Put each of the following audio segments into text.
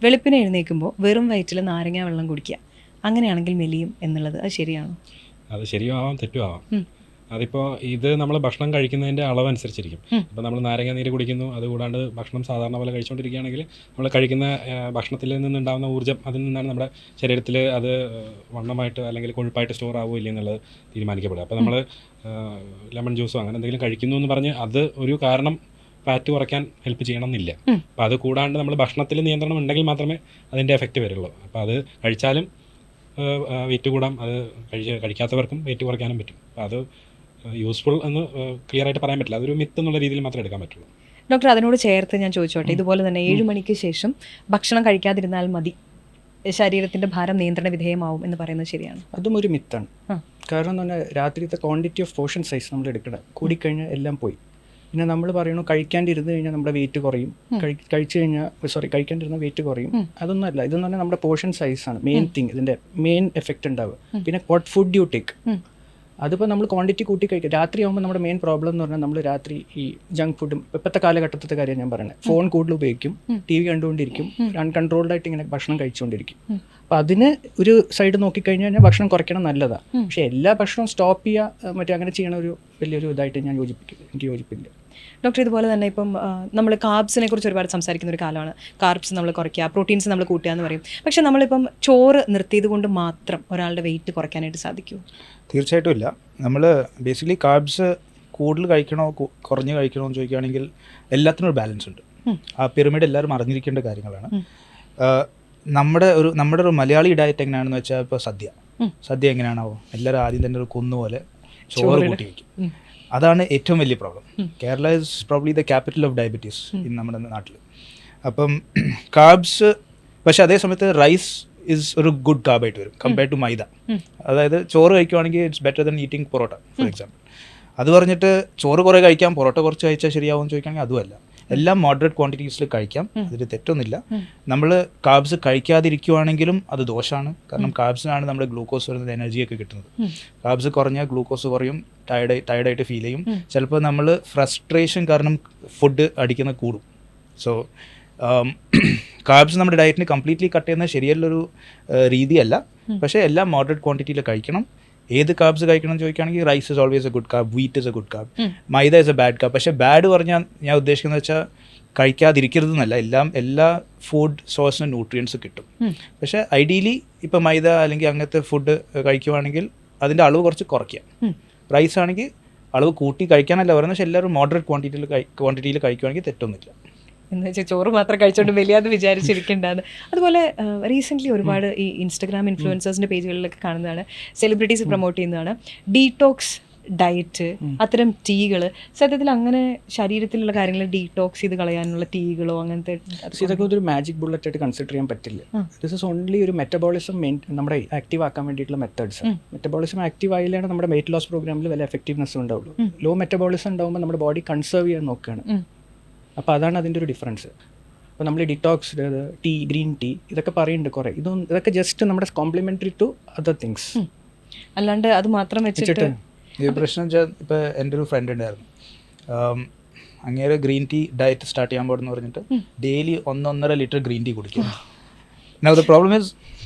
വെളുപ്പിനെ എഴുന്നേൽക്കുമ്പോൾ വെറും വയറ്റിൽ നാരങ്ങ വെള്ളം കുടിക്കുക, അങ്ങനെയാണെങ്കിൽ മെലിയും എന്നുള്ളത് അത് ശരിയാണോ? അത് ശരിയും ആവാം തെറ്റും ആവാം. അതിപ്പോൾ ഇത് നമ്മൾ ഭക്ഷണം കഴിക്കുന്നതിൻ്റെ അളവനുസരിച്ചിരിക്കും. ഇപ്പോൾ നമ്മൾ നാരങ്ങ നീര് കുടിക്കുന്നു, അതുകൂടാണ്ട് ഭക്ഷണം സാധാരണ പോലെ കഴിച്ചുകൊണ്ടിരിക്കുകയാണെങ്കിൽ നമ്മൾ കഴിക്കുന്ന ഭക്ഷണത്തിൽ നിന്നുണ്ടാകുന്ന ഊർജ്ജം അതിൽ നിന്നാണ് നമ്മുടെ ശരീരത്തിൽ അത് വണ്ണമായിട്ട് അല്ലെങ്കിൽ കൊഴുപ്പായിട്ട് സ്റ്റോർ ആവുമോ ഇല്ല എന്നുള്ളത് തീരുമാനിക്കപ്പെടുക. അപ്പോൾ നമ്മൾ ലെമൺ ജ്യൂസോ അങ്ങനെ എന്തെങ്കിലും കഴിക്കുന്നു എന്ന് പറഞ്ഞ് അത് ഒരു കാരണം ഫാറ്റ് കുറയ്ക്കാൻ ഹെൽപ്പ് ചെയ്യണമെന്നില്ല. അപ്പോൾ അത് കൂടാണ്ട് നമ്മൾ ഭക്ഷണത്തിൽ നിയന്ത്രണം ഉണ്ടെങ്കിൽ മാത്രമേ അതിൻ്റെ എഫക്റ്റ് വരുള്ളൂ. അപ്പോൾ അത് കഴിച്ചാലും വെയിറ്റ് കൂടാം, അത് കഴിക്കാത്തവർക്കും വെയിറ്റ് കുറയ്ക്കാനും പറ്റും. അപ്പോൾ അത് യൂസ്ഫുൾ എന്ന് ക്ലിയർ ആയിട്ട് പറയാൻ പറ്റില്ല, അതൊരു മിത്ത് എന്നുള്ള രീതിയിൽ മാത്രമേ എടുക്കാൻ പറ്റുള്ളൂ. ഡോക്ടർ, അതിനോട് ചേർത്ത് ഞാൻ ചോദിച്ചോട്ടെ, ഇതുപോലെ തന്നെ 7 മണിക്ക് ശേഷം ഭക്ഷണം കഴിക്കാതിരുന്നാൽ മതി, ശരീരത്തിൻ്റെ ഭാരം നിയന്ത്രണ വിധേയമാവും എന്ന് പറയുന്നത് ശരിയാണ്? അതും ഒരു മിത്താണ്. കാരണം എന്ന് പറഞ്ഞാൽ രാത്രിത്തെ ക്വാണ്ടിറ്റി ഓഫ് പോർഷൻ സൈസ് നമ്മൾ എടുക്കണം, കൂടിക്കഴിഞ്ഞാൽ എല്ലാം പോയി. പിന്നെ നമ്മൾ പറയണു കഴിക്കാണ്ടിരുന്ന് കഴിഞ്ഞാൽ നമ്മുടെ വെയിറ്റ് കുറയും, കഴിക്കാണ്ടിരുന്ന വെയിറ്റ് കുറയും. അതൊന്നും അല്ല. ഇതെന്ന് പറഞ്ഞാൽ നമ്മുടെ പോർഷൻ സൈസാണ് മെയിൻ തിങ്, ഇതിൻ്റെ മെയിൻ എഫക്റ്റ് ഉണ്ടാവുക. പിന്നെ വാട്ട് ഫുഡ് യു ടേക്ക്, അതിപ്പോൾ നമ്മൾ ക്വാണ്ടിറ്റി കൂട്ടി കഴിക്കുക. രാത്രി ആകുമ്പോൾ നമ്മുടെ മെയിൻ പ്രോബ്ലം എന്ന് പറഞ്ഞാൽ നമ്മൾ രാത്രി ഈ ജങ്ക് ഫുഡും ഇപ്പോഴത്തെ കാലഘട്ടത്തെ കാര്യം ഞാൻ പറയുന്നത്, ഫോൺ കൂടുതൽ ഉപയോഗിക്കും, TV കണ്ടുകൊണ്ടിരിക്കും, അൺകൺട്രോൾഡ് ആയിട്ട് ഇങ്ങനെ ഭക്ഷണം കഴിച്ചുകൊണ്ടിരിക്കും. അപ്പോൾ അതിന് ഒരു സൈഡ് നോക്കിക്കഴിഞ്ഞാൽ ഭക്ഷണം കുറയ്ക്കണം നല്ലതാണ്. പക്ഷേ എല്ലാ ഭക്ഷണവും സ്റ്റോപ്പ് ചെയ്യുക മറ്റേ അങ്ങനെ ചെയ്യണ ഒരു വലിയൊരു ഇതായിട്ട് എനിക്ക് യോജിപ്പില്ല. ഡോക്ടർ, ഇതുപോലെ തന്നെ ഇപ്പം നമ്മൾ കാർബ്സിനെ കുറിച്ച് ഒരുപാട് സംസാരിക്കുന്ന ഒരു കാലമാണ്. കാർബ്സ് നമ്മൾ കുറയ്ക്കുക, പ്രോട്ടീൻസ് നമ്മൾ കൂട്ടുക എന്ന് പറയും. പക്ഷേ നമ്മളിപ്പം ചോറ് നിർത്തിയത് കൊണ്ട് മാത്രം ഒരാളുടെ വെയിറ്റ് കുറയ്ക്കാനായിട്ട് സാധിക്കുമോ? തീർച്ചയായിട്ടും ഇല്ല. നമ്മൾ ബേസിക്കലി കാർബ്സ് കൂടുതൽ കഴിക്കണോ കുറഞ്ഞ് കഴിക്കണോ എന്ന് ചോദിക്കുകയാണെങ്കിൽ എല്ലാത്തിനും ഒരു ബാലൻസ് ഉണ്ട്. ആ പിരമിഡ് എല്ലാവരും അറിഞ്ഞിരിക്കേണ്ട കാര്യങ്ങളാണ്. നമ്മുടെ ഒരു മലയാളി ഡയറ്റ് എങ്ങനെയാണെന്ന് വെച്ചാൽ ഇപ്പോൾ സദ്യ എങ്ങനെയാണാവോ, എല്ലാവരും ആദ്യം തന്നെ ഒരു കുന്നുപോലെ ചോറ് കൂട്ടി വയ്ക്കും. അതാണ് ഏറ്റവും വലിയ problem. Kerala is probably the capital of diabetes നമ്മുടെ നാട്ടിൽ. അപ്പം കാർബ്സ്, പക്ഷെ അതേ സമയത്ത് റൈസ് ഇസ് ഒരു ഗുഡ് കാർബായിട്ട് വരും കമ്പയർഡ് ടു മൈദ. അതായത് ചോറ് കഴിക്കുവാണെങ്കിൽ it's better than eating parotta for example. അത് പറഞ്ഞിട്ട് ചോറ് കുറേ കഴിക്കാം, പൊറോട്ട കുറച്ച് കഴിച്ചാൽ ശരിയാവും എന്ന് ചോദിക്കുകയാണെങ്കിൽ അതുമല്ല. എല്ലാം മോഡറേറ്റ് ക്വാണ്ടിറ്റീസിൽ കഴിക്കാം, അതിൽ തെറ്റൊന്നുമില്ല. നമ്മൾ കാർബ്സ് കഴിക്കാതിരിക്കുവാണെങ്കിലും അത് ദോഷമാണ്. കാരണം കാർബ്സിനാണ് നമ്മുടെ ഗ്ലൂക്കോസ് വരുന്നത്, എനർജിയൊക്കെ കിട്ടുന്നത്. കാർബ്സ് കുറഞ്ഞാൽ ഗ്ലൂക്കോസ് കുറയും, ടയർഡായിട്ട് ഫീൽ ചെയ്യും. ചിലപ്പോൾ നമ്മൾ ഫ്രസ്ട്രേഷൻ കാരണം ഫുഡ് അടിക്കുന്ന കൂടും. സോ കാർബ്സ് നമ്മുടെ ഡയറ്റിന് കംപ്ലീറ്റ്ലി കട്ട് ചെയ്യുന്നത് ശരിയല്ലൊരു രീതിയല്ല. പക്ഷേ എല്ലാം മോഡറേറ്റ് ക്വാണ്ടിറ്റിയിൽ കഴിക്കണം. ഏത് കാർബ്സ് കഴിക്കണം എന്ന് ചോദിക്കുകയാണെങ്കിൽ rice is always a good carb, wheat is a good carb, maida is a bad carb. പക്ഷേ ബാഡ് പറഞ്ഞാൽ ഞാൻ ഉദ്ദേശിക്കുന്നത് വെച്ചാൽ കഴിക്കാതിരിക്കരുതെന്നല്ല, എല്ലാ ഫുഡ് സോഴ്സിനും ന്യൂട്രിയൻസ് കിട്ടും. പക്ഷേ ഐഡിയലി ഇപ്പോൾ മൈദ അല്ലെങ്കിൽ അങ്ങനത്തെ ഫുഡ് കഴിക്കുവാണെങ്കിൽ അതിൻ്റെ അളവ് കുറച്ച് കുറയ്ക്കുക. റൈസ് ആണെങ്കിൽ അളവ് കൂട്ടി കഴിക്കാനല്ല പറയുന്നത്, പക്ഷേ എല്ലാവരും മോഡറേറ്റ് ക്വാണ്ടിറ്റിയിൽ കഴിക്കുവാണെങ്കിൽ തെറ്റൊന്നുമില്ല. എന്ന് വെച്ചാൽ ചോറ് മാത്രം കഴിച്ചോണ്ട് വലിയാതെ വിചാരിച്ചിരിക്കേണ്ടത്. അതുപോലെ റീസെൻ്റ്ലി ഒരുപാട് ഈ ഇൻസ്റ്റഗ്രാം ഇൻഫ്ലുവൻസേഴ്സിൻ്റെ പേജുകളിലൊക്കെ കാണുന്നതാണ്, സെലിബ്രിറ്റീസ് പ്രൊമോട്ട് ചെയ്യുന്നതാണ് ഡീടോക്സ് ഡയറ്റ്, അത്തരം ടീകൾ. സത്യത്തിൽ അങ്ങനെ ശരീരത്തിലുള്ള കാര്യങ്ങൾ ഡീടോക്സ് ചെയ്ത് കളയാനുള്ള ടീകളോ അങ്ങനത്തെ ഇതൊക്കെ ഒരു മാജിക് ബുള്ളറ്റ് ആയിട്ട് കൺസിഡർ ചെയ്യാൻ പറ്റില്ല. ദിസ് ഇസ് ഓൺലി ഒരു മെറ്റബോളിസം നമ്മുടെ ആക്റ്റീവ് ആക്കാൻ വേണ്ടിയിട്ടുള്ള മെത്തേഡ്സ്. മെറ്റബോളിസം ആക്റ്റീവ് ആയാലാണ് നമ്മുടെ വെയിറ്റ് ലോസ് പ്രോഗ്രാമിൽ വലിയ എഫക്റ്റീവ്നെസ് ഉണ്ടാവുള്ളൂ. ലോ മെറ്റബോളിസം ഉണ്ടാകുമ്പോൾ നമ്മുടെ ബോഡി കൺസേർവ് ചെയ്യാൻ നോക്കുകയാണ്. അപ്പോൾ അതാണ് അതിൻ്റെ ഒരു ഡിഫറൻസ്. അപ്പോൾ നമ്മൾ ഡിറ്റോക്സ് ടീ, ഗ്രീൻ ടീ ഇതൊക്കെ പറയുന്നുണ്ട് കുറേ. ഇതൊക്കെ ജസ്റ്റ് നമ്മുടെ കോംപ്ലിമെൻ്ററി ടു അതർ തിങ്സ്, അല്ലാണ്ട് അത് മാത്രം വെച്ചിട്ട് ഈ പ്രശ്നം വെച്ചാൽ ഇപ്പോൾ എൻ്റെ ഒരു ഫ്രണ്ട് ഉണ്ടായിരുന്നു, അങ്ങേരെ ഗ്രീൻ ടീ ഡയറ്റ് സ്റ്റാർട്ട് ചെയ്യാൻ പാടെന്ന് പറഞ്ഞിട്ട് ഡെയിലി 1.5 ലിറ്റർ ഗ്രീൻ ടീ കുടിക്കും. നൗ ദ പ്രോബ്ലം ഈസ്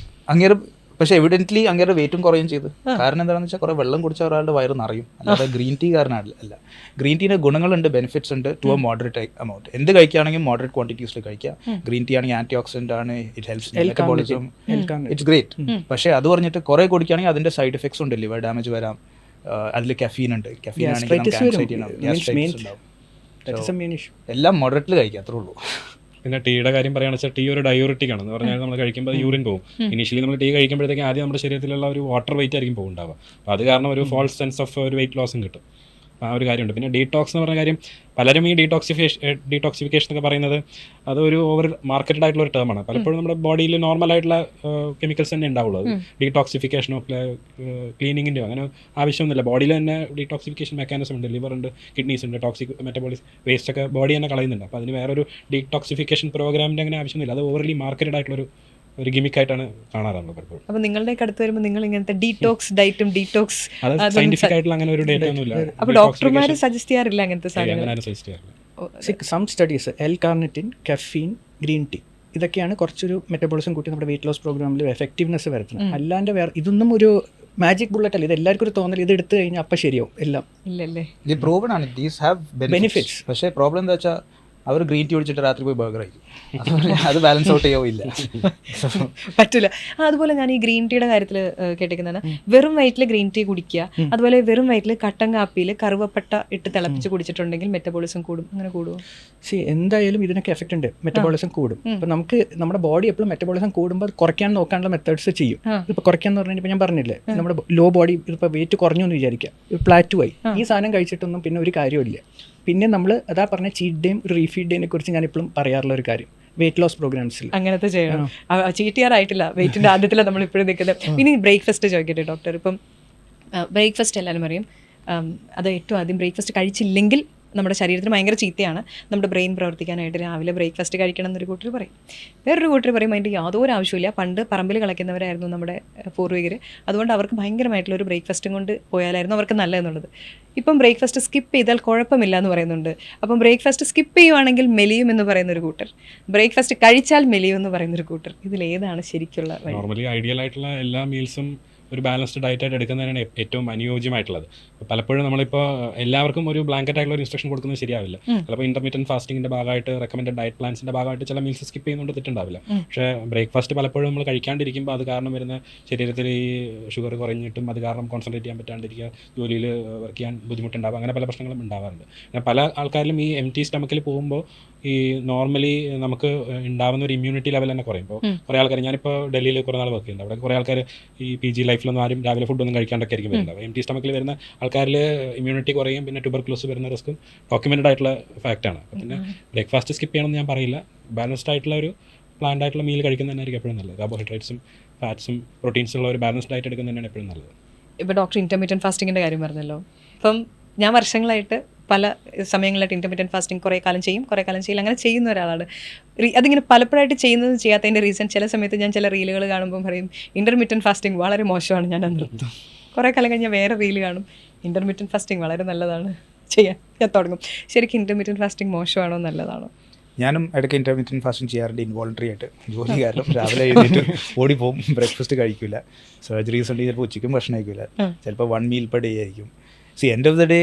അങ്ങേരെ, പക്ഷേ എവിഡൻ്റ്ലി അങ്ങേരെ വെയിറ്റും കുറയും ചെയ്തു. കാരണം എന്താണെന്ന് വെച്ചാൽ കുറേ വെള്ളം കുടിച്ചാൽ ഒരാളുടെ വയറ് നിറയും, അല്ലാതെ ഗ്രീൻ ടീ കാരണമല്ല. ഗ്രീൻ ടീൻ്റെ ഗുണങ്ങളുണ്ട്, ബെനിഫിറ്റ്സ് ഉണ്ട് ടു എ മോഡറേറ്റ് എമൗണ്ട്. എന്ത് കഴിക്കുകയാണെങ്കിൽ മോഡറേറ്റ് ക്വാണ്ടിറ്റീസിൽ കഴിക്കുക. ഗ്രീൻ ടീ ആണെങ്കിൽ ആൻറ്റി ഓക്സിഡൻ്റ് ആണ്, it helps metabolism, it's great. പക്ഷേ അത് പറഞ്ഞിട്ട് കുറേ കുടിക്കുകയാണെങ്കിൽ അതിൻ്റെ സൈഡ് എഫക്ട്സ് ഉണ്ട്, ലിവർ ഡാമേജ് വരാം, അതിൽ കഫീൻ ഉണ്ട്, കഫീൻ ആണെങ്കിൽ എല്ലാം മോഡറേറ്റിൽ കഴിക്കുക, അത്രേ ഉള്ളൂ. പിന്നെ ടീയുടെ കാര്യം പറയുകയാണെന്ന് വെച്ചാൽ ടീ ഒരു ഡയോറിറ്റിക് ആണ് എന്ന് പറഞ്ഞാൽ നമ്മൾ കഴിക്കുമ്പോൾ യൂറിൻ പോകും. ഇനീഷ്യലി നമ്മൾ ടീ കഴിക്കുമ്പോഴത്തേക്കും ആദ്യം നമ്മുടെ ശരീരത്തിലുള്ള ഒരു വാട്ടർ വെയിറ്റ് ആയിരിക്കും പോകുന്നുണ്ടാവുക. അപ്പോൾ അത് കാരണം ഒരു ഫോൾസ് സെൻസ് ഓഫ് ഒരു വെയിറ്റ് ലോസും കിട്ടും. ആ ഒരു കാര്യമുണ്ട്. പിന്നെ ഡീടോക്സ് എന്ന് പറഞ്ഞ കാര്യം പലരും ഈ ഡീടോക്സിഫിക്കേഷൻ ഒക്കെ പറയുന്നത് അതൊരു ഓവർ മാർക്കറ്റഡ് ആയിട്ടുള്ള ഒരു ടേമാണ്. പലപ്പോഴും നമ്മുടെ ബോഡിയിൽ നോർമൽ ആയിട്ടുള്ള കെമിക്കൽസ് തന്നെ ഉണ്ടാവുള്ളൂ. അത് ഡീടോക്സിഫിക്കേഷനോ ക്ലീനിങ്ങിൻ്റെയോ അങ്ങനെ ആവശ്യമൊന്നുമില്ല. ബോഡിയിൽ തന്നെ ഡീടോക്സിഫിക്കേഷൻ മെക്കാനിസം ഉണ്ട്, ലിവർ ഉണ്ട്, കിഡ്നീസ് ഉണ്ട്, ടോക്സിക് മെറ്റബോളിക് വേസ്റ്റ് ഒക്കെ ബോഡി തന്നെ കളയുന്നുണ്ട്. അപ്പോൾ അതിന് വേറൊരു ഡീടോക്സിഫിക്കേഷൻ പ്രോഗ്രാമിൻ്റെ അങ്ങനെ ആവശ്യമൊന്നുമില്ല. അത് ഓവർലി മാർക്കറ്റഡ് ആയിട്ടുള്ളൊരു ഗിമിക്കായിട്ടാണ് കാണാറുള്ളത് പലപ്പോഴും. അപ്പോൾ നിങ്ങളുടെ അടുത്ത് വരുമ്പോൾ നിങ്ങൾ ഇങ്ങനത്തെ ഡീടോക്സ് ഡയറ്റും ഡീടോക്സ് സയന്റിഫിക് ആയിട്ടുള്ള അങ്ങനെ ഒരു ഡേറ്റ ഒന്നുമില്ല. അപ്പോൾ ഡോക്ടർമാർ സജസ്റ്റ് ചെയ്യാറില്ല അങ്ങനത്തെ സാധനങ്ങൾ? Some studies, L-carnitine, caffeine, green tea ഇതൊക്കെയാണ് കുറച്ചൊരു മെറ്റബോളിസം കൂട്ടി നമ്മുടെ വെയിറ്റ് ലോസ് പ്രോഗ്രാമിൽ എഫക്റ്റീവ്നെസ് വരുത്തുന്നത്. അല്ലാണ്ട് വേറെ ഇതൊന്നും ഒരു മാജിക് ബുള്ളറ്റ് അല്ല. ഇത് എല്ലാവർക്കും ഒരു തോന്നൽ ഇത് എടുത്തു കഴിഞ്ഞാൽ അപ്പം ശരിയാവും എല്ലാം. ഇല്ലല്ലേ? ഇത് പ്രൂവൺ ആണ്. These have benefits. പക്ഷേ പ്രോബ്ലം എന്താ വെച്ചാൽ അവർ ഗ്രീൻ ടീ കുടിച്ചിട്ട് രാത്രി പോയി ബർഗർ കഴിക്കും. അത് ബാലൻസ് ഔട്ട് ചെയ്യോ ഇല്ല, പറ്റില്ല. അതുപോലെ ഞാൻ ഈ ഗ്രീൻ ടീയുടെ കാര്യത്തിൽ കേട്ടിരിക്കുന്നതാണ്, വെറും വയറ്റിൽ ഗ്രീൻ ടീ കുടിക്കുക, അതുപോലെ വെറും വയറ്റിൽ കട്ടൻ കാപ്പിയിൽ കറുവപ്പട്ട ഇട്ട് തിളപ്പിച്ച് കുടിച്ചിട്ടുണ്ടെങ്കിൽ മെറ്റബോളിസം കൂടും. അങ്ങനെ കൂടുമോ? എന്തായാലും ഇതിനൊക്കെ എഫക്റ്റ് ഉണ്ട്. മെറ്റബോളിസം കൂടും. ഇപ്പം നമുക്ക് നമ്മുടെ ബോഡി എപ്പോഴും മെറ്റബോളിസം കൂടുമ്പോൾ അത് കുറയ്ക്കാൻ നോക്കാനുള്ള മെത്തേഡ്സ് ചെയ്യും. ഇപ്പോൾ കുറയ്ക്കാന്ന് പറഞ്ഞാൽ ഇപ്പോൾ ഞാൻ പറഞ്ഞില്ലേ, നമ്മുടെ ലോ ബോഡി ഇപ്പോൾ വെയിറ്റ് കുറഞ്ഞു എന്ന് വിചാരിക്കുക, പ്ലാറ്റു ആയി, ഈ സാധനം കഴിച്ചിട്ടൊന്നും പിന്നെ ഒരു കാര്യമില്ല. പിന്നെ നമ്മൾ അതാ പറഞ്ഞ ചീറ്റ് ഡേയും റീഫീഡ് ഡേനെ കുറിച്ച് ഞാൻ എപ്പോഴും പറയാറുള്ള ഒരു കാര്യം, വെയിറ്റ് ലോസ് പ്രോഗ്രാംസിൽ അങ്ങനത്തെ ചെയ്യണം. ചീറ്റ് ചെയ്യാറായിട്ടില്ല, വെയിറ്റിൻ്റെ ആദ്യത്തിലാണ് നമ്മൾ ഇപ്പോഴും നിൽക്കുന്നത്. ഇനി ബ്രേക്ക്ഫാസ്റ്റ് ചോദിക്കട്ടെ ഡോക്ടർ. ഇപ്പം ബ്രേക്ക്ഫാസ്റ്റ് എല്ലാവരും പറയും അത് ഏറ്റവും ആദ്യം ബ്രേക്ക്ഫാസ്റ്റ് കഴിച്ചില്ലെങ്കിൽ നമ്മുടെ ശരീരത്തിന് ഭയങ്കര ചീത്തയാണ്, നമ്മുടെ ബ്രെയിൻ പ്രവർത്തിക്കാനായിട്ട് രാവിലെ ബ്രേക്ക്ഫാസ്റ്റ് കഴിക്കണം എന്നൊരു കൂട്ടർ പറയും. വേറൊരു കൂട്ടർ പറയും അതിൻ്റെ യാതൊരു ആവശ്യമില്ല, പണ്ട് പറമ്പിൽ കളിക്കുന്നവരായിരുന്നു നമ്മുടെ പൂർവികർ, അതുകൊണ്ട് അവർക്ക് ഭയങ്കരമായിട്ടുള്ള ഒരു ബ്രേക്ക്ഫാസ്റ്റും കൊണ്ട് പോയാലായിരുന്നു അവർക്ക് നല്ലതെന്നുള്ളത്. ഇപ്പം ബ്രേക്ക്ഫാസ്റ്റ് സ്കിപ്പ് ചെയ്താൽ കുഴപ്പമില്ല എന്ന് പറയുന്നുണ്ട്. അപ്പം ബ്രേക്ക്ഫാസ്റ്റ് സ്കിപ്പ് ചെയ്യുവാണെങ്കിൽ മെലിയും എന്ന് പറയുന്നൊരു കൂട്ടർ, ബ്രേക്ക്ഫാസ്റ്റ് കഴിച്ചാൽ മെലിയും എന്ന് പറയുന്നൊരു കൂട്ടർ. ഇതിലേതാണ് ശരിക്കുള്ള വഴി? നോർമലി ഐഡിയൽ ആയിട്ടുള്ള എല്ലാ മീൽസും ഒരു ബാലൻസ്ഡ് ഡയറ്റായിട്ട് എടുക്കുന്നതിനാണ് ഏറ്റവും അനുയോജ്യമായിട്ടുള്ളത്. പലപ്പോഴും നമ്മളിപ്പോൾ എല്ലാവർക്കും ഒരു ബ്ലാങ്കറ്റ് ആയിട്ടുള്ള ഒരു ഇൻസ്ട്രക്ഷൻ കൊടുക്കുന്നത് ശരിയാവില്ല. ചിലപ്പോൾ ഇന്റർമീഡിയറ്റ് ഫാസ്റ്റിംഗിന്റെ ഭാഗമായിട്ട് റെക്കമെൻഡ് ഡയറ്റ് പ്ലാൻസിന്റെ ഭാഗമായിട്ട് ചില മീൽസ് സ്കിപ്പ് ചെയ്യുന്നുണ്ട്, തെറ്റുണ്ടാവില്ല. പക്ഷേ ബ്രേക്ക്ഫാസ്റ്റ് പലപ്പോഴും നമ്മൾ കഴിക്കാണ്ടിരിക്കുമ്പോൾ അത് കാരണം വരുന്ന ശരീരത്തിൽ ഈ ഷുഗർ കുറഞ്ഞിട്ടും അത് കാരണം കോൺസെൻട്രേറ്റ് ചെയ്യാൻ പറ്റാണ്ടിരിക്കുക, ജോലിയിൽ വർക്ക് ചെയ്യാൻ ബുദ്ധിമുട്ടുണ്ടാവുക, അങ്ങനെ പല പ്രശ്നങ്ങളും ഉണ്ടാവാറുണ്ട്. പല ആൾക്കാരിലും ഈ എംപ്റ്റി സ്റ്റമക്കിൽ പോകുമ്പോൾ ഈ നോർമലി നമുക്ക് ഉണ്ടാവുന്ന ഒരു ഇമ്മ്യൂണിറ്റി ലെവൽ തന്നെ കുറയും. ഇപ്പോൾ കുറേ ആൾക്കാർ, ഞാനിപ്പോൾ ഡൽഹിയിൽ കുറേ നാൾ വർക്ക് ചെയ്യുന്നുണ്ട്, അവിടെ കുറേ ആൾക്കാർ ഈ PG ലൈഫിലൊന്നും ആരും രാവിലെ ഫുഡൊന്നും കഴിക്കാണ്ടൊക്കെ ആയിരിക്കും വരുന്നത്. എംപ്റ്റി സ്റ്റമക്കിൽ വരുന്ന ആൾക്കാരിൽ ഇമ്മ്യൂണിറ്റി കുറയും, പിന്നെ ട്യൂബർക്ലോസ് വരുന്ന റിസ്ക്കും ഡോക്യുമെൻറ്റഡ് ആയിട്ടുള്ള ഫാക്റ്റാണ്. അപ്പോൾ പിന്നെ ബ്രേക്ക്ഫാസ്റ്റ് സ്കിപ്പ് ചെയ്യണമെന്ന് ഞാൻ പറയില്ല. ബാലൻസ്ഡ് ആയിട്ടുള്ള ഒരു പ്ലാൻഡ് ആയിട്ടുള്ള മീൽ കഴിക്കുന്നത് തന്നെയായിരിക്കും എപ്പോഴും നല്ലത്. കാർബോഹൈഡ്രേറ്റ്സും ഫാറ്റ്സും പ്രോട്ടീൻസും ഉള്ള ഒരു ബാലൻസ്ഡ് ഡയറ്റ് എടുക്കുന്നത് തന്നെയാണ് എപ്പോഴും നല്ലത്. ഇപ്പോൾ ഡോക്ടർ ഇൻ്റർമീഡിയറ്റ് ഫാസ്റ്റിങ്ങിൻ്റെ കാര്യം പറഞ്ഞല്ലോ. ഇപ്പം ഞാൻ വർഷങ്ങളായിട്ട് പല സമയങ്ങളിലായിട്ട് ഇൻ്റർമീഡിയറ്റ് ഫാസ്റ്റിംഗ് കുറേ കാലം ചെയ്യും, കുറേ കാലം ചെയ്യില്ല, അങ്ങനെ ചെയ്യുന്ന ഒരാളാണ്. അതിങ്ങനെ പലപ്പോഴായിട്ട് ചെയ്യുന്നത് ചെയ്യാത്തതിൻ്റെ റീസൺ, ചില സമയത്ത് ഞാൻ ചില റീലുകൾ കാണുമ്പോൾ പറയും ഇൻ്റർമീഡിയറ്റ് ഫാസ്റ്റിംഗ് വളരെ മോശമാണ്, ഞാൻ നിർത്തും. കുറേ കാലം കഴിഞ്ഞാൽ വേറെ റീൽ കാണും, ഇൻ്റർമീഡിയറ്റ് ഫാസ്റ്റിംഗ് വളരെ നല്ലതാണ്, ചെയ്യാൻ ഞാൻ തുടങ്ങും. ശരിക്കും ഇൻ്റർമീഡിയറ്റ് ഫാസ്റ്റിംഗ് മോശമാണോ നല്ലതാണോ? ഞാനും ഇടയ്ക്ക് ഇൻ്റർമീഡിയറ്റ് ഫാസ്റ്റിംഗ് ചെയ്യാറുണ്ട്, ഇൻവോളണ്ടറി ആയിട്ട്. ജോലി കാരണം രാവിലെ എഴുതിയിട്ട് ഓടിപ്പോവും, ബ്രേക്ക്ഫാസ്റ്റ് കഴിക്കില്ല. സർജറീസ് ഉണ്ടെങ്കിൽ ചിലപ്പോൾ ഉച്ചയ്ക്കും ഭക്ഷണം കഴിക്കില്ല, ചിലപ്പോൾ 1 മീൽ പെർ ഡേ ആയിരിക്കും. End of the day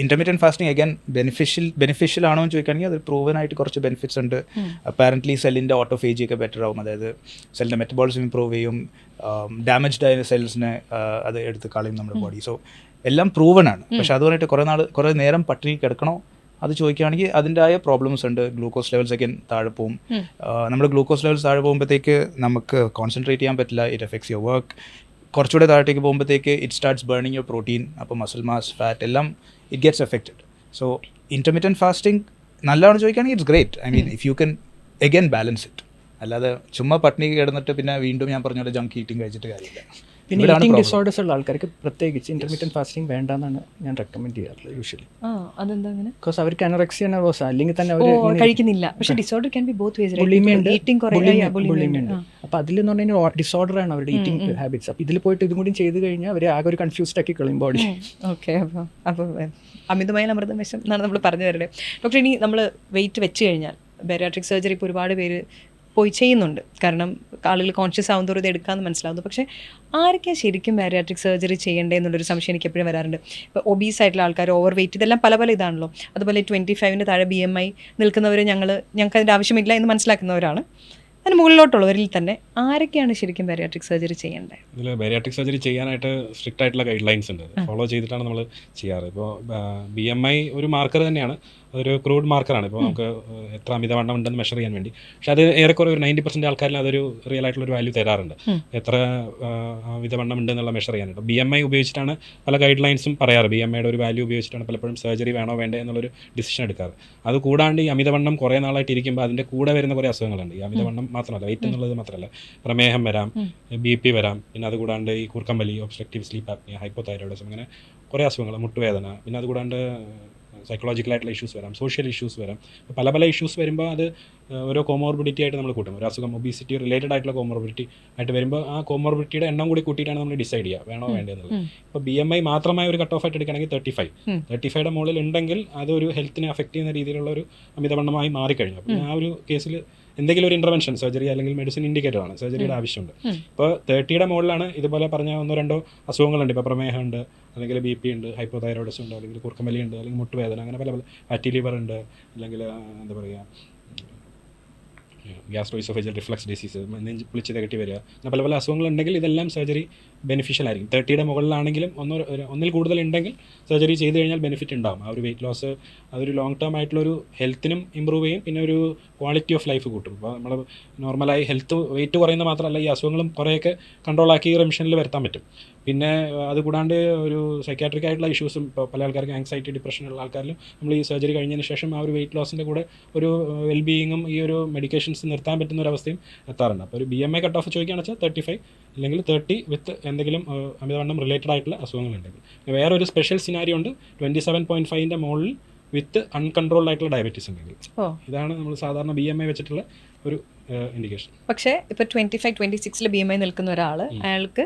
intermediate fasting again beneficial ആണോ എന്ന് ചോദിക്കുകയാണെങ്കിൽ അത് പ്രൂവൻ ആയിട്ട് കുറച്ച് ബെനിഫിറ്റ്സ് ഉണ്ട്. അപ്പാരൻ്റ്ലി സെല്ലിൻ്റെ ഓട്ടോഫേജി ഒക്കെ ബെറ്റർ ആവും, അതായത് സെല്ലിൻ്റെ മെറ്റബോളിസം ഇമ്പ്രൂവ് ചെയ്യും, ഡാമേജ്ഡ് ആയ സെൽസിനെ അത് എടുത്ത് കളയും നമ്മുടെ ബോഡി. സോ എല്ലാം പ്രൂവൻ ആണ്. പക്ഷെ അത് പറഞ്ഞിട്ട് കുറേ നേരം പട്ടിണി കിടക്കണോ അത് ചോദിക്കുകയാണെങ്കിൽ അതിൻ്റെതായ പ്രോബ്ലംസ് ഉണ്ട്. ഗ്ലൂക്കോസ് ലെവൽസ് ഒക്കെ താഴെ പോവും. നമ്മുടെ ഗ്ലൂക്കോസ് ലെവൽസ് താഴെ പോകുമ്പോഴത്തേക്ക് നമുക്ക് കോൺസെൻട്രേറ്റ് ചെയ്യാൻ പറ്റില്ല, ഇറ്റ് എഫക്ട്സ് യുവർ വർക്ക്. കുറച്ചുകൂടെ താഴത്തേക്ക് പോകുമ്പോഴത്തേക്ക് it starts burning your protein, അപ്പോൾ മസിൽ മാസ്, ഫാറ്റ് എല്ലാം it gets affected. So intermediate fasting നല്ലതാണെന്ന് ചോദിക്കുകയാണെങ്കിൽ it's great. I mean if you can again balance it. അല്ലാതെ ചുമ്മാ പട്ടിണി കിടന്നിട്ട് പിന്നെ വീണ്ടും ഞാൻ പറഞ്ഞ പോലെ ജങ്ക് ഈറ്റിംഗ് കഴിച്ചിട്ട് കാര്യമില്ല. പിന്നെ ഈറ്റിംഗ് ഡിസോർഡേഴ്സ് ഉള്ള ആൾക്കാർക്ക് പ്രത്യേകിച്ച് ഇൻ്റർമീഡിയറ്റ് ഫാസ്റ്റിംഗ് വേണ്ടെന്നാണ് ഞാൻ റെക്കമെൻഡ് ചെയ്യാറുള്ളത് യൂഷ്വലി. അതെന്താ അങ്ങനെ? ബിക്കോസ് അവർക്ക് അനോറക്സിയ നെർവോസ അല്ലെങ്കിൽ തന്നെ അവർ കഴിക്കുന്നില്ല. പക്ഷേ disorder can be both ways, ബുള്ളിമിയുണ്ട്. അപ്പോൾ അതിലെന്ന് പറഞ്ഞു കഴിഞ്ഞാൽ ഡിസോർഡർ ആണ് അവരുടെ ഈറ്റിംഗ് ഹാബിറ്റ്സ്. അപ്പോൾ ഇതിൽ പോയിട്ട് ഇതും കൂടി ചെയ്ത് കഴിഞ്ഞാൽ അവർ ആകെ ഒരു കൺഫ്യൂസ്ഡ് ആക്കി കളയും ബോഡി. ഓക്കെ, അപ്പോൾ അമിതമായ അമൃതം വിഷം എന്നാണ് നമ്മൾ പറഞ്ഞു തരുന്നത്. ഡോക്ടർ, ഇനി നമ്മൾ വെയിറ്റ് വെച്ച് കഴിഞ്ഞാൽ ബariatric സർജറി ഇപ്പോൾ ഒരുപാട് പേര് പോയി ചെയ്യുന്നുണ്ട്, കാരണം ആളുകൾ കോൺഷ്യസ് ആവുന്നതോറും ഇത് എടുക്കാമെന്ന് മനസ്സിലാവുന്നു. പക്ഷേ ആരൊക്കെയാണ് ശരിക്കും ബാരിയാട്രിക് സർജറി ചെയ്യേണ്ടത് എന്നുള്ളൊരു സംശയം എനിക്ക് എപ്പോഴും വരാറുണ്ട്. ഇപ്പോൾ ഒബീസ് ആയിട്ടുള്ള ആൾക്കാർ, ഓവർ വെയിറ്റ്, ഇതെല്ലാം പല പല ഇതാണല്ലോ. അതുപോലെ 25 താഴെ BMI നിൽക്കുന്നവർ ഞങ്ങൾക്ക് അതിൻ്റെ ആവശ്യമില്ല എന്ന് മനസ്സിലാക്കുന്നവരാണ്. അതിന് മുകളിലോട്ടുള്ളവരിൽ തന്നെ ആരൊക്കെയാണ് ശരിക്കും ബാരിയാട്രിക് സർജറി ചെയ്യേണ്ടത്? ഇതിൽ ബാരിയാട്രിക് സർജറി ചെയ്യാനായിട്ട് സ്ട്രിക്റ്റ് ആയിട്ടുള്ള ഗൈഡ് ലൈൻസ് ഉണ്ട്, ഫോളോ ചെയ്തിട്ടാണ് നമ്മൾ ചെയ്യാറ്. ഇപ്പോൾ BMI ഒരു മാർക്കർ തന്നെയാണ്, അതൊരു ക്രൂഡ് മാർക്കറാണ്. ഇപ്പോൾ നമുക്ക് എത്ര അമിതവണ്ണം ഉണ്ടെന്ന് മെഷർ ചെയ്യാൻ വേണ്ടി. പക്ഷേ അത് ഏറെക്കുറെ ഒരു 90% ആൾക്കാരിൽ അതൊരു റിയൽ ആയിട്ടുള്ളൊരു വാല്യൂ തരാറുണ്ട്, എത്ര അമിതവണ്ണം ഉണ്ടെന്നുള്ള മെഷർ ചെയ്യാനായിട്ട്. BMI ഉപയോഗിച്ചിട്ടാണ് പല ഗൈഡ് ലൈൻസും പറയാറ്. BMIയുടെ ഒരു വാല്യൂ ഉപയോഗിച്ചിട്ടാണ് പലപ്പോഴും സർജറി വേണോ വേണ്ടേ എന്നുള്ളൊരു ഡിസിഷൻ എടുക്കാറ്. അത് കൂടാണ്ട് ഈ അമിതവണ്ണം കുറേ നാളായിട്ട് ഇരിക്കുമ്പോൾ അതിൻ്റെ കൂടെ വരുന്ന കുറേ അസുഖങ്ങളുണ്ട്. ഈ അമിതവണ്ണം മാത്രമല്ല, വെയിറ്റ് എന്നുള്ളത് മാത്രമല്ല, പ്രമേഹം വരാം, BP വരാം, പിന്നെ അതുകൂടാണ്ട് ഈ കൂർക്കമ്പലി, ഒബ്സ്ട്രക്റ്റീവ് സ്ലീപ്പ് ആപ്നിയ, ഹൈപ്പോതൈറോയിഡിസം, അങ്ങനെ കുറേ അസുഖങ്ങൾ, മുട്ടുവേദന, പിന്നെ അതുകൂടാണ്ട് സൈക്കോളജിക്കലായിട്ടുള്ള ഇഷ്യൂസ് വരാം, സോഷ്യൽ ഇഷ്യൂസ് വരാം. പല പല ഇഷ്യൂസ് വരുമ്പോൾ അത് ഓരോ കോമോർബിഡിറ്റി ആയിട്ട് നമ്മൾ കൂട്ടും. ഒരു അസുഖം ഒബീസിറ്റി റിലേറ്റഡ് ആയിട്ടുള്ള കോമോർബിഡിറ്റി ആയിട്ട് വരുമ്പോൾ ആ കോമോർബിഡിറ്റിയുടെ എണ്ണം കൂടി കൂട്ടിയിട്ടാണ് നമ്മൾ ഡിസൈഡ് ചെയ്യുക വേണോ വേണ്ടതെന്നുള്ളത്. ഇപ്പോൾ BMI മാത്രമായ ഒരു കട്ട് ഓഫ് ആയിട്ട് എടുക്കുകയാണെങ്കിൽ 35യുടെ മുകളിൽ ഉണ്ടെങ്കിൽ അതൊരു ഹെൽത്തിനെ അഫക്റ്റ് ചെയ്യുന്ന രീതിയിലുള്ള ഒരു അമിതവണ്ണമായി മാറിക്കഴിഞ്ഞു. അപ്പോൾ ആ ഒരു കേസിൽ എന്തെങ്കിലും ഒരു ഇൻ്റർവെൻഷൻ സർജറി അല്ലെങ്കിൽ മെഡിസിൻ ഇൻഡിക്കേറ്റർ ആണ്, സർജറിയുടെ ആവശ്യമുണ്ട്. ഇപ്പോൾ 30യുടെ മുകളിലാണ് ഇതുപോലെ പറഞ്ഞ 1-2 അസുഖങ്ങളുണ്ട്. ഇപ്പോൾ പ്രമേഹമുണ്ട്, അല്ലെങ്കിൽ BP ഉണ്ട്, ഹൈപ്പോതൈറോയിഡിസം ഉണ്ട്, അല്ലെങ്കിൽ കുറുക്കമ്പലി ഉണ്ട്, അല്ലെങ്കിൽ മുട്ടുവേദന, അങ്ങനെ പല ഫാറ്റി ലിവർ ഉണ്ട്, അല്ലെങ്കിൽ എന്താ പറയുക ഗ്യാസ്ട്രോയിസോഫേജിയൽ റിഫ്ലക്സ് ഡിസീസ്, നെഞ്ച് പുളിച്ച് തകട്ടി വരിക, അങ്ങനെ പല പല അസുഖങ്ങളുണ്ടെങ്കിൽ ഇതെല്ലാം സർജറി ബെനിഫിഷ്യൽ ആയിരിക്കും. 30യുടെ മുകളിലാണെങ്കിലും ഒന്നിൽ കൂടുതൽ ഉണ്ടെങ്കിൽ സർജറി ചെയ്ത് കഴിഞ്ഞാൽ ബെനിഫിറ്റ് ഉണ്ടാകും. ആ ഒരു വെയിറ്റ് ലോസ് അതൊരു ലോങ് ടേം ആയിട്ടുള്ളൊരു ഹെൽത്തിനും ഇമ്പ്രൂവ് ചെയ്യും, പിന്നെ ഒരു ക്വാളിറ്റി ഓഫ് ലൈഫ് കൂട്ടും. അപ്പോൾ നമ്മൾ നോർമലായി ഹെൽത്ത് വെയിറ്റ് കുറയുന്നത് മാത്രമല്ല, ഈ അസുഖങ്ങളും കുറേയൊക്കെ കൺട്രോളാക്കി റിമിഷനിൽ വരുത്താൻ പറ്റും. പിന്നെ അത് കൂടാണ്ട് ഒരു സൈക്കാട്രിക് ആയിട്ടുള്ള ഇഷ്യൂസും ഇപ്പോൾ പല ആൾക്കാർക്ക് ആങ്സൈറ്റി, ഡിപ്രഷൻ ഉള്ള ആൾക്കാരിലും നമ്മൾ ഈ സർജറി കഴിഞ്ഞതിന് ശേഷം ആ ഒരു വെയിറ്റ് ലോസിൻ്റെ കൂടെ ഒരു വെൽബീയിങ്ങും ഈ ഒരു മെഡിക്കേഷൻസ് നിർത്താൻ പറ്റുന്ന ഒരു അവസ്ഥയും എത്താറുണ്ട്. അപ്പോൾ ഒരു BMI കട്ട് ഓഫ് ചോദിക്കുകയാണെന്ന് വെച്ചാൽ 35 അല്ലെങ്കിൽ 30 വിത്ത് എന്തെങ്കിലും അമിതവണ്ണം റിലേറ്റഡ് ആയിട്ടുള്ള അസുഖങ്ങളുണ്ടെങ്കിൽ. വേറൊരു സ്പെഷ്യൽ സിനാരിയോ ഉണ്ട് 27.5ൻ്റെ മുകളിൽ വിത്ത് അൺകൺട്രോൾഡ് ആയിട്ടുള്ള ഡയബറ്റീസ് ഉണ്ടെങ്കിൽ. ഇതാണ് നമ്മൾ സാധാരണ BMI വെച്ചിട്ടുള്ള ഒരു ഇൻഡിക്കേഷൻ. പക്ഷേ ഇപ്പോൾ 25-26 BMI നിൽക്കുന്ന ഒരാൾ, അയാൾക്ക്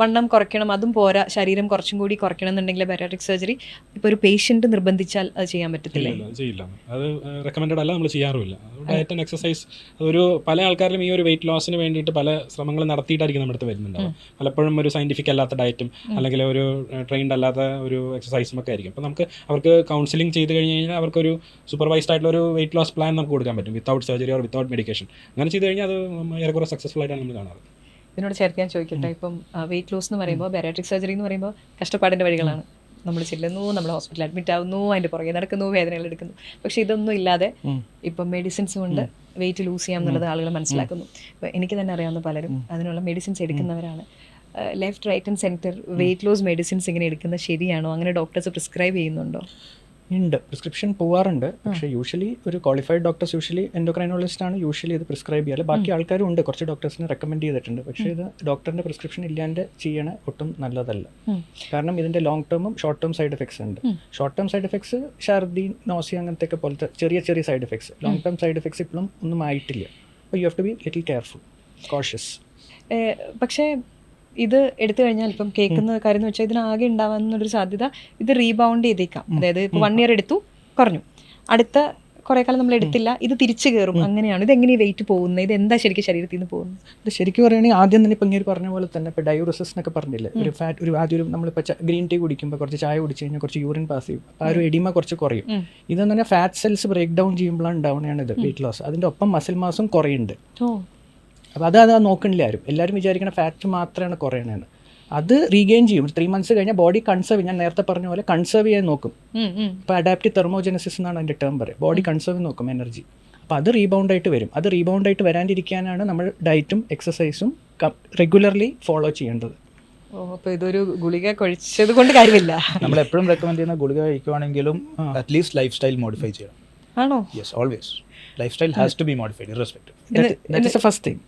വണ്ണം കുറയ്ക്കണം, അതും പോരാ, ശരീരം കുറച്ചും കൂടി കുറയ്ക്കണം എന്നുണ്ടെങ്കിൽ ബariatric സർജറി ഇപ്പോൾ ഒരു പേഷ്യൻറ്റ് നിർബന്ധിച്ചാൽ അത് ചെയ്യാൻ പറ്റത്തില്ലേ? ചെയ്യില്ല, അത് റെക്കമെൻഡഡ് അല്ല, നമ്മൾ ചെയ്യാറുമില്ല. ഡയറ്റ് ആൻഡ് എക്സസൈസ് അതൊരു പല ആൾക്കാരിലും ഈ ഒരു വെയിറ്റ് ലോസിന് വേണ്ടിയിട്ട് പല ശ്രമങ്ങൾ നടത്തിയിട്ടായിരിക്കും നമ്മുടെ അടുത്ത് വരുന്നുണ്ടാവും. പലപ്പോഴും ഒരു സയൻറ്റിഫിക് അല്ലാത്ത ഡയറ്റും അല്ലെങ്കിൽ ഒരു ട്രെയിൻഡ് അല്ലാത്ത ഒരു എക്സസൈസും ഒക്കെ ആയിരിക്കും. അപ്പോൾ നമുക്ക് അവർക്ക് കൗൺസിലിംഗ് ചെയ്ത് കഴിഞ്ഞ് കഴിഞ്ഞാൽ അവർക്കൊരു സൂപ്പർവൈസ്ഡ് ആയിട്ടുള്ള ഒരു വെയിറ്റ് ലോസ് പ്ലാൻ നമുക്ക് കൊടുക്കാൻ പറ്റും, without surgery or without medication. അങ്ങനെ ചെയ്ത് കഴിഞ്ഞാൽ അത് ഏറെക്കുറെ സക്സസ്ഫുൾ ആയിട്ടാണ് നമ്മൾ കാണാറ്. ഇതിനോട് ചേർത്ത് ഞാൻ ചോദിക്കട്ടെ, ഇപ്പം വെയിറ്റ് ലോസ് എന്ന് പറയുമ്പോൾ, ബariatric സർജറി എന്ന് പറയുമ്പോൾ കഷ്ടപ്പാടിൻ്റെ വഴികളാണ്. നമ്മൾ ചെല്ലുന്നു, നമ്മൾ ഹോസ്പിറ്റലിൽ അഡ്മിറ്റ് ആവുന്നു, അതിൻ്റെ പുറകെ നടക്കുന്നു, വേദനകൾ എടുക്കുന്നു. പക്ഷേ ഇതൊന്നും ഇല്ലാതെ ഇപ്പം മെഡിസിൻസ് കൊണ്ട് വെയിറ്റ് ലൂസ് ചെയ്യാം എന്നുള്ളത് ആളുകൾ മനസ്സിലാക്കുന്നു. ഇപ്പോൾ എനിക്ക് തന്നെ അറിയാവുന്ന പലരും അതിനുള്ള മെഡിസിൻസ് എടുക്കുന്നവരാണ്. Left, right and centre weight loss medicines ഇങ്ങനെ എടുക്കുന്നത് ശരിയാണോ? അങ്ങനെ ഡോക്ടേഴ്സ് പ്രിസ്ക്രൈബ് ചെയ്യുന്നുണ്ടോ? ഉണ്ട്, പ്രിസ്ക്രിപ്ഷൻ പോവാറുണ്ട്. പക്ഷേ യൂഷ്വലി ഒരു ക്വാളിഫൈഡ് ഡോക്ടേഴ്സ്, യൂഷ്വലി എൻഡോക്രൈനോളജിസ്റ്റ് ആണ് യൂഷ്വലി ഇത് പ്രിസ്ക്രൈബ് ചെയ്യാറ്. ബാക്കി ആൾക്കാരും ഉണ്ട്, കുറച്ച് ഡോക്ടേഴ്സിനെ റെക്കമെൻഡ് ചെയ്തിട്ടുണ്ട്. പക്ഷേ ഇത് ഡോക്ടറിൻ്റെ പ്രിസ്ക്രിപ്ഷൻ ഇല്ലാണ്ട് ചെയ്യണ ഒട്ടും നല്ലതല്ല. കാരണം ഇതിൻ്റെ ലോങ് ടേമും ഷോർട്ട് ടേം സൈഡ് എഫക്ട്സ് ഉണ്ട്. ഷോർട്ട് ടേം സൈഡ് എഫക്ട്സ് ഛർദി, നോസിയ, അങ്ങനത്തെ ഒക്കെ പോലത്തെ ചെറിയ ചെറിയ side effects. Long term side effects ഇപ്പോഴും ഒന്നും ആയിട്ടില്ല. അപ്പോൾ you have to be little careful, cautious. പക്ഷേ ഇത് എടുത്തു കഴിഞ്ഞാൽ ഇപ്പം കേൾക്കുന്ന കാര്യം എന്ന് വെച്ചാൽ ഇതിനാകെ ഉണ്ടാവാനുള്ളൊരു സാധ്യത ഇത് റീബൗണ്ട് ചെയ്തേക്കാം. അതായത് ഇപ്പോൾ 1 ഇയർ എടുത്തു, കുറഞ്ഞു, അടുത്ത കുറേ കാലം നമ്മൾ എടുത്തില്ല, ഇത് തിരിച്ചു കയറും. അങ്ങനെയാണ് ഇതെങ്ങനെ വെയിറ്റ് പോകുന്നത്? ഇത് എന്താ ശരിക്കും ശരീരത്തിൽ നിന്ന് പോകുന്നത്? ഇത് ശരിക്കും പറയുകയാണെങ്കിൽ ആദ്യം തന്നെ ഇപ്പം ഇങ്ങനെ പറഞ്ഞ പോലെ തന്നെ ഇപ്പോൾ ഡയൂറസിസ് എന്നൊക്കെ പറഞ്ഞില്ലേ, ഒരു ഫാറ്റ്, ഒരു ആദ്യം നമ്മളിപ്പോൾ ഗ്രീൻ ടീ കുടിക്കുമ്പോൾ കുറച്ച് ചായ കുടിച്ച് കഴിഞ്ഞാൽ കുറച്ച് യൂറിൻ പാസ് ചെയ്യും, അപ്പോൾ ആ ഒരു എഡിമ കുറച്ച് കുറയും. ഇതെന്ന് പറഞ്ഞാൽ ഫാറ്റ് സെൽസ് ബ്രേക്ക് ഡൗൺ ചെയ്യുമ്പോഴാണ് ഉണ്ടാവുന്നതാണ് ഇത് വെയിറ്റ് ലോസ്. അതിൻ്റെ ഒപ്പം മസിൽ മാസും കുറയുന്നുണ്ട്. അപ്പോൾ അത് നോക്കണില്ല ആരും. എല്ലാവരും വിചാരിക്കണ ഫാറ്റ് മാത്രമാണ് കുറയണതെന്ന്. അത് റീഗെയിൻ ചെയ്യും. 3 months കഴിഞ്ഞാൽ ബോഡി കൺസേർവ്, ഞാൻ നേരത്തെ പറഞ്ഞ പോലെ കൺസേർവ് ചെയ്യാൻ നോക്കും. ഇപ്പോൾ അഡാപ്റ്റീവ് തെർമോജനസിസ് എന്നാണ് അതിൻ്റെ ടേം പറയുക. ബോഡി കൺസേർവ് നോക്കും എനർജി. അപ്പോൾ അത് റീബൗണ്ടായിട്ട് വരും. അത് റീബൗണ്ടായിട്ട് വരാണ്ടിരിക്കാനാണ് നമ്മൾ ഡയറ്റും എക്സസൈസും റെഗുലർലി ഫോളോ ചെയ്യേണ്ടത്. അപ്പോൾ ഇതൊരു ഗുളിക കഴിച്ചത് കൊണ്ട് കാര്യമില്ല. നമ്മൾ എപ്പോഴും റെക്കമെൻഡ് ചെയ്യുന്ന ഗുളിക കഴിക്കുവാണെങ്കിലും അറ്റ്ലീസ്റ്റ് ലൈഫ് സ്റ്റൈൽ മോഡിഫൈ ചെയ്യണം. ആണോ? Yes, always life style has to be modified irrespective. That is the first thing.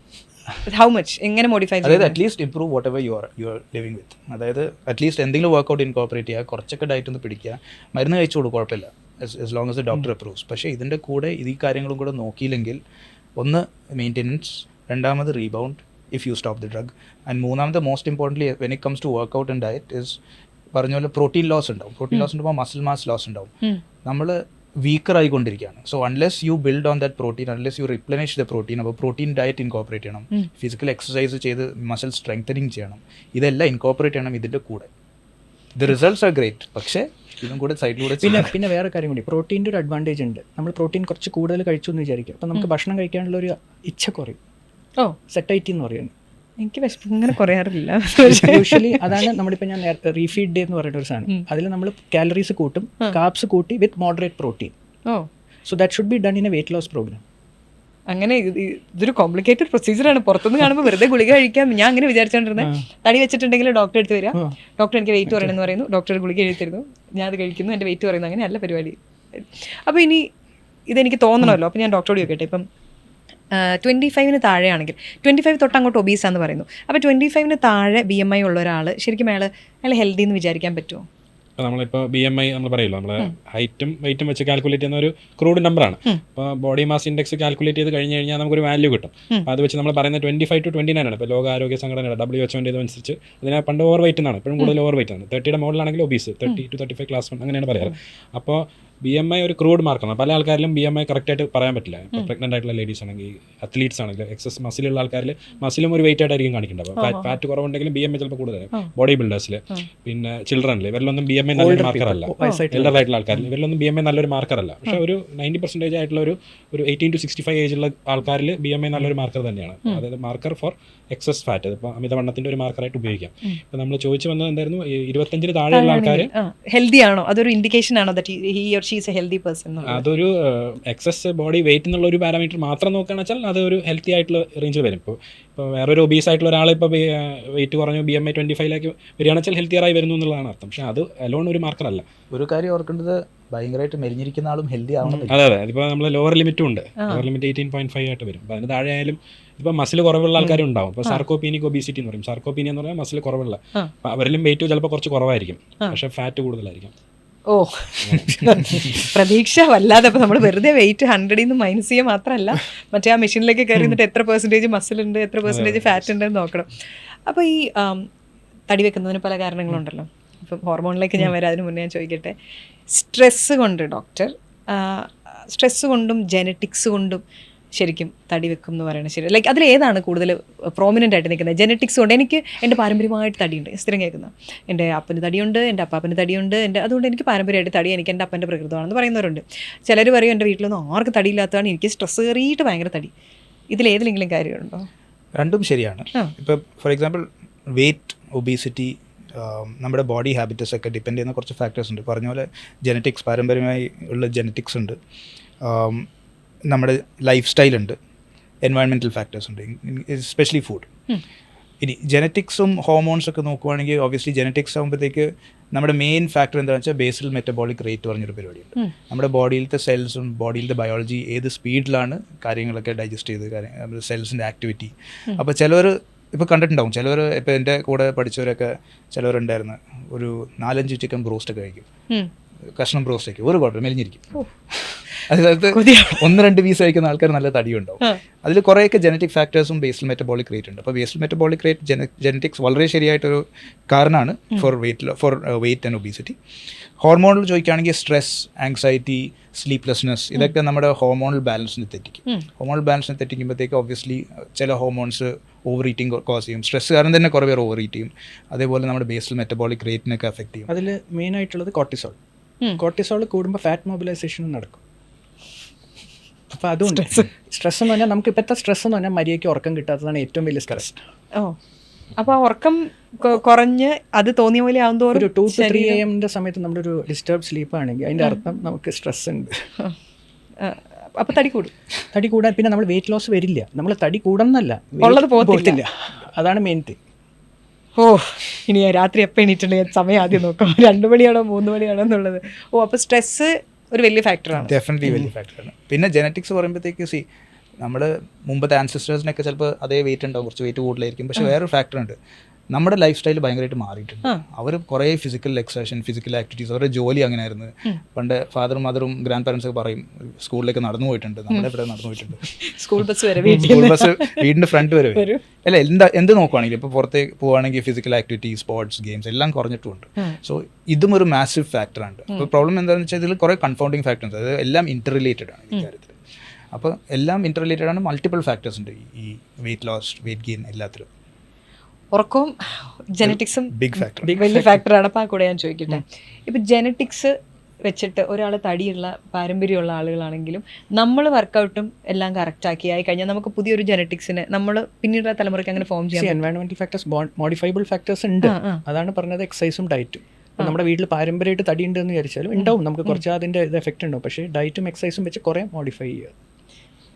How much എങ്ങനെ മോഡിഫൈ ചെയ്യും? അതായത് at least improve whatever you are living with. അതായത് അറ്റ്ലീസ്റ്റ് എന്തെങ്കിലും വർക്കൗട്ട് ഇൻകോർപ്പറേറ്റ് ചെയ്യുക, കുറച്ചൊക്കെ diet ഒന്ന് പിടിക്കുക, മരുന്ന് കഴിച്ചോളൂ, കുഴപ്പമില്ല, as long as the doctor approves. പക്ഷേ ഇതിൻ്റെ കൂടെ ഈ കാര്യങ്ങളും കൂടെ നോക്കിയില്ലെങ്കിൽ, ഒന്ന് മെയിൻ്റെനൻസ്, രണ്ടാമത് rebound if you stop the drug, and മൂന്നാമത് most importantly when it comes to workout and diet is പറഞ്ഞ പോലെ പ്രോട്ടീൻ ലോസ് ഉണ്ടാവും. പ്രോട്ടീൻ ലോസ് ഉണ്ടാകുമ്പോൾ മസിൽ മാസ് ലോസ് ഉണ്ടാവും. നമ്മൾ വീക്കർ ആയിക്കൊണ്ടിരിക്കുകയാണ്. So unless you build on that protein, unless you replenish the protein, അപ്പോൾ protein diet incorporate ചെയ്യണം, physical exercise ചെയ്ത് മസിൽ സ്ട്രെങ്തനിങ് ചെയ്യണം, ഇതെല്ലാം ഇൻകോർപ്പറേറ്റ് ചെയ്യണം ഇതിൻ്റെ കൂടെ. ദ റിസൾട്ട്സ് ആർ ഗ്രേറ്റ്, പക്ഷേ ഇതും കൂടെ സൈഡിലൂടെ പിന്നെ വേറെ കാര്യം കൂടി, പ്രോട്ടീൻ്റെ ഒരു അഡ്വാൻറ്റേജ് ഉണ്ട്. നമ്മൾ പ്രോട്ടീൻ കുറച്ച് കൂടുതൽ കഴിച്ചു എന്ന് വിചാരിക്കുക, അപ്പോൾ നമുക്ക് ഭക്ഷണം കഴിക്കാനുള്ള ഒരു ഇച്ഛ കുറയും. സെറ്റൈറ്റി എന്ന് പറയുന്നത്. എനിക്ക് വിശപ്പ് ഇങ്ങനെ കുറയാറില്ല യൂഷ്വലി. അതാണ് നമ്മളിപ്പോൾ ഞാൻ റീഫീഡ് ഡേ എന്ന് പറയുന്ന ഒരു സാധനം. അതിൽ നമ്മൾ കാലറീസ് കൂട്ടും, കാർബ്സ് കൂട്ടി with moderate protein. So that should be done in a weight loss program. അങ്ങനെ ഇതൊരു കോംപ്ലിക്കേറ്റഡ് പ്രൊസീജിയറാണ്. പുറത്തുനിന്ന് കാണുമ്പോൾ വെറുതെ ഗുളിക കഴിക്കാം. ഞാൻ അങ്ങനെ വിചാരിച്ചോണ്ടിരുന്നത്, തടി വെച്ചിട്ടുണ്ടെങ്കിൽ ഡോക്ടർ എടുത്ത് വരിക, ഡോക്ടർ എനിക്ക് വെയിറ്റ് പറയണമെന്ന് പറയുന്നു, ഡോക്ടർ ഗുളിക എഴുതി തരുന്നു, ഞാൻ അത് കഴിക്കുന്നു, എൻ്റെ വെയിറ്റ് പറയുന്നു. അങ്ങനെയല്ല പരിപാടി. അപ്പോൾ ഇനി ഇതെനിക്ക് തോന്നണമല്ലോ, അപ്പോൾ ഞാൻ ഡോക്ടറോട് ചോദിക്കട്ടെ, ഇപ്പം 25-ന് താഴെയാണെങ്കിൽ, 25 തൊട്ട് അങ്ങോട്ട് ഒബീസാന്ന് പറയുന്നു, അപ്പോൾ 25-ന് താഴെ BMI ഉള്ള ഒരാൾ ശരിക്കും അയാൾ ഹെൽത്തി എന്ന് വിചാരിക്കാൻ പറ്റുമോ? ഇപ്പോൾ നമ്മളിപ്പോൾ BMI നമ്മൾ പറയുമല്ലോ, നമ്മൾ ഹൈറ്റും വെയിറ്റും വെച്ച് കാൽക്കുലേറ്റ് ചെയ്യുന്ന ഒരു ക്രൂഡ് നമ്പറാണ്. അപ്പോൾ ബോഡി മാസ് ഇൻഡെക്സ് കാൽക്കുലേറ്റ് ചെയ്ത് കഴിഞ്ഞ് കഴിഞ്ഞാൽ നമുക്കൊരു വാല്യൂ കിട്ടും. അപ്പോൾ അത് വെച്ച് നമ്മൾ പറയുന്നത് 25 to 29 ആണ്. ഇപ്പോൾ ലോകാരോഗ്യ സംഘടനയുടെ WHO ഇതനുസരിച്ച് അതിനെ പണ്ട് ഓവർ വെയിറ്റ് എന്നാണ്, ഇപ്പോഴും കൂടുതൽ ഓവർ വെയിറ്റ് ആണ്. 30യുടെ മുകളിലാണെങ്കിൽ ഒബീസ്, 30 to 35 ക്ലാസ് 1 അങ്ങനെയാണ് പറയാറ്. അപ്പോൾ BMI ഒരു ക്രൂഡ് മാർക്കാണ്. പല ആൾക്കാരിലും BMI കറക്റ്റായിട്ട് പറയാൻ പറ്റില്ല. ഇപ്പോൾ പ്രഗ്നൻ്റ് ആയിട്ടുള്ള ലേഡീസ് ആണെങ്കിൽ, അത്ലീറ്റ്സ് ആണെങ്കിൽ, എക്സസ് മസിലുള്ള ആൾക്കാരിൽ മസിലും ഒരു വെയിറ്റ് ആയിട്ടായിരിക്കും കാണിക്കേണ്ടത്. അപ്പോൾ ഫാറ്റ് കുറവുണ്ടെങ്കിലും BMI ചിലപ്പോൾ കൂടുതലായിരിക്കും. ബോഡി ബിൽഡേഴ്സിൽ, പിന്നെ ചിൽഡ്രനിൽ, ഇവരിലൊന്നും BMI നല്ലൊരു മാർക്കറല്ല. എൽഡർ ആയിട്ടുള്ള ആൾക്കാരിൽ ഇവരിലൊന്നും BMI നല്ലൊരു മാർക്കറല്ല. പക്ഷേ ഒരു 90% ആയിട്ടുള്ള ഒരു 18 to 65 ഏജുള്ള ആൾക്കാരിൽ BMI നല്ലൊരു മാർക്കർ തന്നെയാണ്. അതായത് മാർക്കർ ഫോർ എക്സസ് ഫാറ്റ്. ഇപ്പോൾ അമിതവണ്ണത്തിൻ്റെ ഒരു മാർക്കറായിട്ട് ഉപയോഗിക്കാം. ഇപ്പോൾ നമ്മൾ ചോദിച്ചു വന്നത് എന്തായിരുന്നു, 25 താഴെയുള്ള ആൾക്കാർ ഹെൽത്തി ആണോ, അതൊരു ഇൻഡിക്കേഷൻ ആണോ that he or she is A healthy person? അതൊരു എക്സസ് ബോഡി വെയിറ്റ് എന്നുള്ള ഒരു പാരാമീറ്റർ മാത്രം നോക്കുകയാണെന്ന് വെച്ചാൽ അത് ഒരു ഹെൽത്തി ആയിട്ടുള്ള റേഞ്ചിൽ വരും. ഇപ്പോൾ വേറൊരു ഒബീസ് ആയിട്ടുള്ള ഒരാൾ ഇപ്പോൾ വെയിറ്റ് കുറഞ്ഞു BMI 25 വരികയാണെന്ന് വെച്ചാൽ ഹെൽത്തിയറായി വരുന്നു എന്നുള്ളതാണ് അർത്ഥം. പക്ഷേ അത് അലോൺ ഒരു മാർക്കറല്ല. ഒരു കാര്യം ഓർക്കേണ്ടത്, ഭയങ്കരമായിട്ട് മെലിഞ്ഞിരിക്കുന്ന ആളും ഹെൽത്തി ആവണം. അതെ, അതിപ്പോൾ നമ്മൾ ലോവർ ലിമിറ്റും ഉണ്ട്. ലോവർ ലിമിറ്റ് 18.5 ആയിട്ട് വരും. അപ്പോൾ അതിന് താഴെ ആയാലും ഇപ്പോൾ മസിൽ കുറവുള്ള ആൾക്കാരും ഉണ്ടാവും. ഇപ്പോൾ സാർക്കോപീനിക് ഒബീസിറ്റി എന്ന് പറയും. സാർക്കോപീനിയ എന്ന് പറഞ്ഞാൽ മസിൽ കുറവുള്ള, അപ്പോൾ അവരിലും വെയിറ്റ് ചിലപ്പോൾ കുറച്ച് കുറവായിരിക്കും, പക്ഷേ ഫാറ്റ് കൂടുതലായിരിക്കും. ഓ, പ്രതീക്ഷ വല്ലാതെ. അപ്പോൾ നമ്മൾ വെറുതെ വെയിറ്റ് 100 നിന്ന് മൈനസ് ചെയ്യുക മാത്രമല്ല, മറ്റേ ആ മെഷീനിലേക്ക് കയറി നിന്നിട്ട് എത്ര പെർസെൻറ്റേജ് മസിൽ ഉണ്ട്, എത്ര പെർസെൻറ്റേജ് ഫാറ്റ് ഉണ്ടെന്ന് നോക്കണം. അപ്പോൾ ഈ തടി വെക്കുന്നതിന് പല കാരണങ്ങളുണ്ടല്ലോ. ഇപ്പം ഹോർമോണിലേക്ക് ഞാൻ വരാം. അതിന് മുന്നേ ഞാൻ ചോദിക്കട്ടെ, സ്ട്രെസ്സ് കൊണ്ട് ഡോക്ടർ, സ്ട്രെസ്സ് കൊണ്ടും ജെനറ്റിക്സ് കൊണ്ടും ശരിക്കും തടി വെക്കും എന്ന് പറയുന്നത് ശരി? ലൈക്ക് അതിൽ ഏതാണ് കൂടുതൽ പ്രോമിനൻ്റ് ആയിട്ട് നിൽക്കുന്നത്? ജെനറ്റിക്സ് കൊണ്ട് എനിക്ക് എൻ്റെ പാരമ്പര്യമായിട്ട് തടിയുണ്ട്, സ്ഥിരം കേൾക്കുന്ന എൻ്റെ അപ്പന് തടിയുണ്ട്, എൻ്റെ അപ്പാപ്പന് തടിയുണ്ട്, അതുകൊണ്ട് എനിക്ക് പാരമ്പര്യമായിട്ട് തടി എനിക്ക് എൻ്റെ അപ്പൻ്റെ പ്രകൃതമാണെന്ന് പറയുന്നവരുണ്ട്. ചിലർ പറയും എൻ്റെ വീട്ടിലൊന്നും ആർക്കും തടിയില്ലാത്തതാണ്, എനിക്ക് സ്ട്രെസ്സ് കയറിയിട്ട് ഭയങ്കര തടി. ഇതിലേതെങ്കിലും കാര്യമുണ്ടോ? രണ്ടും ശരിയാണ്. ഇപ്പോൾ ഫോർ എക്സാമ്പിൾ വെയിറ്റ്, ഒബീസിറ്റി, നമ്മുടെ ബോഡി ഹാബിറ്റസ് ഒക്കെ ഡിപ്പെൻഡ് ചെയ്യുന്ന കുറച്ച് ഫാക്ടേഴ്സ് ഉണ്ട്. പറഞ്ഞ പോലെ ജെനറ്റിക്സ്, പാരമ്പര്യമായി ഉള്ള ജെനറ്റിക്സ് ഉണ്ട്, നമ്മുടെ ലൈഫ് സ്റ്റൈലുണ്ട്, എൻവയൺമെൻറ്റൽ ഫാക്ടേഴ്സ് ഉണ്ട്, എസ്പെഷ്യലി ഫുഡ്. ഇനി ജെനറ്റിക്സും ഹോർമോൺസ് ഒക്കെ നോക്കുവാണെങ്കിൽ ഒബ്വിയസ്ലി ജെനറ്റിക്സ് ആകുമ്പോഴത്തേക്ക് നമ്മുടെ മെയിൻ ഫാക്ടർ എന്താണെന്ന് വെച്ചാൽ ബേസൽ മെറ്റബോളിക് റേറ്റ് പറഞ്ഞൊരു പരിപാടിയുണ്ട്. നമ്മുടെ ബോഡിയിലത്തെ സെൽസും ബോഡിയിലത്തെ ബയോളജി ഏത് സ്പീഡിലാണ് കാര്യങ്ങളൊക്കെ ഡൈജസ്റ്റ് ചെയ്ത് സെൽസിൻ്റെ ആക്ടിവിറ്റി. അപ്പോൾ ചിലവർ ഇപ്പോൾ കണ്ടിട്ടുണ്ടാവും, ചിലവർ ഇപ്പോൾ എൻ്റെ കൂടെ പഠിച്ചവരൊക്കെ ചിലവരുണ്ടായിരുന്നു, ഒരു 4-5 ചിക്കൻ ബ്രോസ്റ്റൊക്കെ കഴിക്കും, കഷ്ണം ബ്രോസ്റ്റൊക്കെ, ഒരു കുഴപ്പം മെലിഞ്ഞിരിക്കും. അതായത് 1-2 പീസ് കഴിക്കുന്ന ആൾക്കാർ നല്ല തടിയുണ്ടാവും. അതിൽ കുറേയൊക്കെ ജെനറ്റിക് ഫാക്ടേഴ്സും ബേസൽ മെറ്റബോളിക് റേറ്റ് ഉണ്ട്. അപ്പോൾ ബേസൽ മെറ്റബോളിക് റേറ്റ് ജെനറ്റിക്സ് വളരെ ശരിയായിട്ടൊരു കാരണമാണ് ഫോർ വെയിറ്റ് ആൻഡ് ഒബീസിറ്റി. ഹോർമോണിൽ ചോദിക്കുകയാണെങ്കിൽ സ്ട്രെസ്, ആങ്സൈറ്റി, സ്ലീപ്ലെസ്നെസ്, ഇതൊക്കെ നമ്മുടെ ഹോർമോണൽ ബാലൻസിനെ തെറ്റിക്കും. ഹോർമോണൽ ബാലൻസിനെ തെറ്റിക്കുമ്പോഴത്തേക്ക് ഒബ്വിയസ്ലി ചില ഹോർമോൺസ് ഓവർ ഈറ്റിംഗ് കോസ് ചെയ്യും. സ്ട്രെസ് കാരണം തന്നെ കുറേ പേർ ഓവർ ഈറ്റ് ചെയ്യും. അതേപോലെ നമ്മുടെ ബേസൽ മെറ്റബോളിക് റേറ്റിനൊക്കെ എഫക്ട് ചെയ്യും. അതിൽ മെയിനായിട്ടുള്ളത് കോർട്ടിസോൾ. കോർട്ടിസോൾ കൂടുമ്പോൾ ഫാറ്റ് മൊബിലൈസേഷനും നടക്കും. അപ്പോൾ അതുകൊണ്ട് സ്ട്രെസ് എന്ന് പറഞ്ഞാൽ നമുക്ക് ഇപ്പോഴത്തെ സ്ട്രെസ് എന്ന് പറഞ്ഞാൽ മര്യാദയ്ക്ക് ഉറക്കം കിട്ടാത്തതാണ് ഏറ്റവും വലിയ സ്ട്രെസ്. ഓ, അപ്പോൾ ആ ഉറക്കം കുറഞ്ഞ് അത് തോന്നിയ പോലെ ആവുന്നതോറും ഒരു 2 to 3 AM സമയത്ത് നമ്മളൊരു ഡിസ്റ്റർബ് സ്ലീപ്പ് ആണെങ്കിൽ അതിൻ്റെ അർത്ഥം നമുക്ക് സ്ട്രെസ് ഉണ്ട്. അപ്പോൾ തടി കൂടും. തടി കൂടാൻ പിന്നെ നമ്മൾ വെയിറ്റ് ലോസ് വരില്ല, നമ്മൾ തടി കൂടണമെന്നല്ല, ഉള്ളത് പോകത്തില്ല. അതാണ് മെയിൻ തിങ്. ഓ, ഇനി രാത്രി എപ്പോൾ എണീറ്റുണ്ടെങ്കിൽ സമയം ആദ്യം നോക്കാം, 2 മണിയാണോ 3 മണിയാണോ എന്നുള്ളത്. ഓ, അപ്പോൾ സ്ട്രെസ്സ് ഒരു വലിയ ഫാക്ടറാണ്. ഡെഫിനറ്റ്ലി വലിയ ഫാക്ടറാണ്. പിന്നെ ജെനറ്റിക്സ് പറയുമ്പോഴത്തേക്ക് നമ്മൾ മുമ്പത്തെ ആൻസിസ്റ്റേഴ്സിനൊക്കെ ചിലപ്പോൾ അതേ വെയിറ്റ് ഉണ്ടാവും, കുറച്ച് വെയിറ്റ് കൂടുതലായിരിക്കും. പക്ഷേ വേറൊരു ഫാക്ടർ ഉണ്ട്, നമ്മുടെ ലൈഫ് സ്റ്റൈൽ ഭയങ്കരമായിട്ട് മാറിയിട്ടുണ്ട്. അവർ കുറേ ഫിസിക്കൽ എക്സർസൈസ്, ഫിസിക്കൽ ആക്ടിവിറ്റീസ്, അവരുടെ ജോലി അങ്ങനെ ആയിരുന്നു. പണ്ട് ഫാദറും മദറും ഗ്രാൻഡ് പാരൻസ് ഒക്കെ പറയും സ്കൂളിലേക്ക് നടന്നു പോയിട്ടുണ്ട്, നമ്മുടെ ഇവിടെ നടന്നു പോയിട്ടുണ്ട്, സ്കൂൾ ബസ് വീടിൻ്റെ ഫ്രണ്ട് വരെ വരും. അല്ല, എന്ത് നോക്കുവാണെങ്കിലും ഇപ്പോൾ പുറത്തേക്ക് പോവുകയാണെങ്കിൽ ഫിസിക്കൽ ആക്ടിവിറ്റി, സ്പോർട്സ്, ഗെയിംസ് എല്ലാം കുറഞ്ഞിട്ടുമുണ്ട്. സോ ഇതും ഒരു മാസീവ് ഫാക്ടറാണ്. അപ്പോൾ പ്രോബ്ലം എന്താണെന്ന് വെച്ചാൽ ഇതിൽ കുറേ കൺഫൗണ്ടിങ് ഫാക്ടേഴ്സ്, അതായത് എല്ലാം ഇൻ്റർ റിലേറ്റഡ് ആണ് ഈ കാര്യത്തിൽ. അപ്പോൾ എല്ലാം ഇൻ്റർ റിലേറ്റഡ് ആണ്, മൾട്ടിപ്പിൾ ഫാക്ടേഴ്സ് ഉണ്ട് ഈ വെയിറ്റ് ലോസ്, വെയിറ്റ് ഗെയിൻ എല്ലാത്തിലും. ഉറക്കവും ജെനറ്റിക്സും ബിഗ് ഫാക്ടർ, വലിയ ഫാക്ടറാണ്. അപ്പോൾ ആ കൂടെ ഞാൻ ചോദിക്കട്ടെ, ഇപ്പം ജെനറ്റിക്സ് വെച്ചിട്ട് ഒരാൾ തടിയുള്ള പാരമ്പര്യമുള്ള ആളുകളാണെങ്കിലും നമ്മൾ വർക്കൗട്ടും എല്ലാം കറക്റ്റാക്കി ആയി കഴിഞ്ഞാൽ നമുക്ക് പുതിയൊരു ജെനറ്റിക്സിനെ നമ്മൾ പിന്നീടുള്ള തലമുറയ്ക്ക് അങ്ങനെ ഫോം ചെയ്യാം. എൻവയൺമെന്റൽ ഫാക്ടേഴ്സ്, മോഡിഫൈബിൾ ഫാക്ടേഴ്സ് ഉണ്ട്. അതാണ് പറഞ്ഞത്, എക്സസൈസും ഡയറ്റും. നമ്മുടെ വീട്ടിൽ പാരമ്പര്യമായിട്ട് തടി ഉണ്ടെന്ന് വിചാരിച്ചാലും ഉണ്ടാവും, നമുക്ക് കുറച്ച് അതിൻ്റെ ഇത് എഫക്റ്റ് ഉണ്ടാവും. പക്ഷേ ഡയറ്റും എക്സസൈസും വെച്ച് കുറേ മോഡിഫൈ ചെയ്യുക.